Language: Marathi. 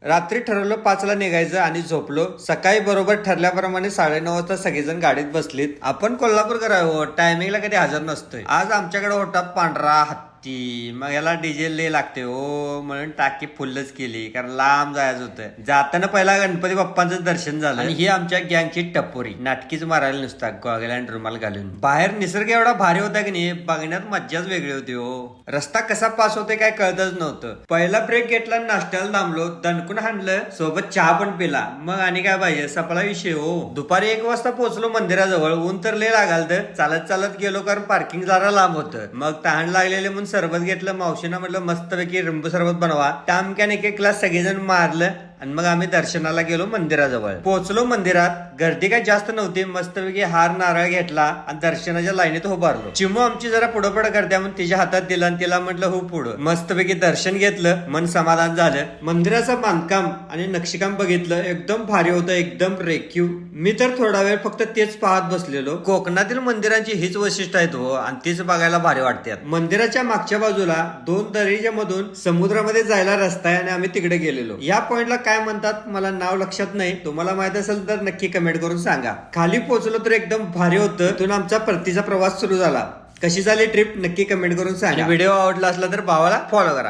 रात्री ठरवलं 5ला निघायचं आणि झोपलो. सकाळी बरोबर ठरल्याप्रमाणे 9:30 वाजता सगळेजण गाडीत बसलीत. आपण कोल्हापूरकर आहोत, टायमिंगला कधी हजर नसतोय. आज आमच्याकडे होता पांढरा हत्ती. मग याला डिझेल लय लागते हो, म्हणून टाकी फुलच केली, कारण लांब जायचं होतं. जाताना पहिला गणपती बाप्पांचं दर्शन झालं आणि ही आमच्या गँगची टपोरी नाटकीच मारायला नुसता गॉगल आणि रुमाल घालून. बाहेर निसर्ग एवढा भारी होता की नाही, बघण्यात मज्जाच वेगळी होती हो. रस्ता कसा पास होते काय कळतच नव्हतं. पहिला ब्रेक घेतला, नाश्त्याला थांबलो, दणकून हाणलं, सोबत चहा पण पिला. मग आणि काय पाहिजे, सपला विषय हो. दुपारी 1 वाजता पोहोचलो मंदिराजवळ. ऊन तर लय लागालतं. चालत चालत गेलो, कारण पार्किंग जरा लांब होतं. मग तहान लागलेले म्हणून सरबत घेतलं. मावशीना म्हटलं मस्तपैकी लिंबू सरबत बनवा. टामक्याने 1 ग्लास सगळेजण मारलं आणि मग आम्ही दर्शनाला गेलो मंदिराजवळ. पोहोचलो मंदिरात. गर्दी काय जास्त नव्हती. मस्तपैकी हार नारळ घेतला आणि दर्शनाच्या लाईनीत उभारलो. चिमू आमची जरा पुढं पुढं करते म्हणून तिच्या हातात दिला आणि तिला म्हटलं हो पुढं. मस्तपैकी दर्शन घेतलं, मन समाधान झालं. मंदिराचं बांधकाम आणि नक्षीकाम बघितलं, एकदम भारी होतं, एकदम रेखीव. मी तर थोडा वेळ फक्त तेच पाहत बसलेलो. कोकणातील मंदिरांची हीच वैशिष्ट्य आहेत हो, आणि तीच बघायला भारी वाटतात. मंदिराच्या मागच्या बाजूला 2 दरीच्या मधून समुद्रामध्ये जायला रस्ता आहे आणि आम्ही तिकडे गेलेलो. या पॉइंटला काय म्हणतात मला नाव लक्षात नाही, तुम्हाला माहित असेल तर नक्की कमेंट करून सांगा. खाली पोहोचलो तर एकदम भारी होतं. तिथून आमचा परतीचा प्रवास सुरू झाला. कशी झाली ट्रिप नक्की कमेंट करून सांगा. व्हिडिओ आवडला असला तर भावाला फॉलो करा.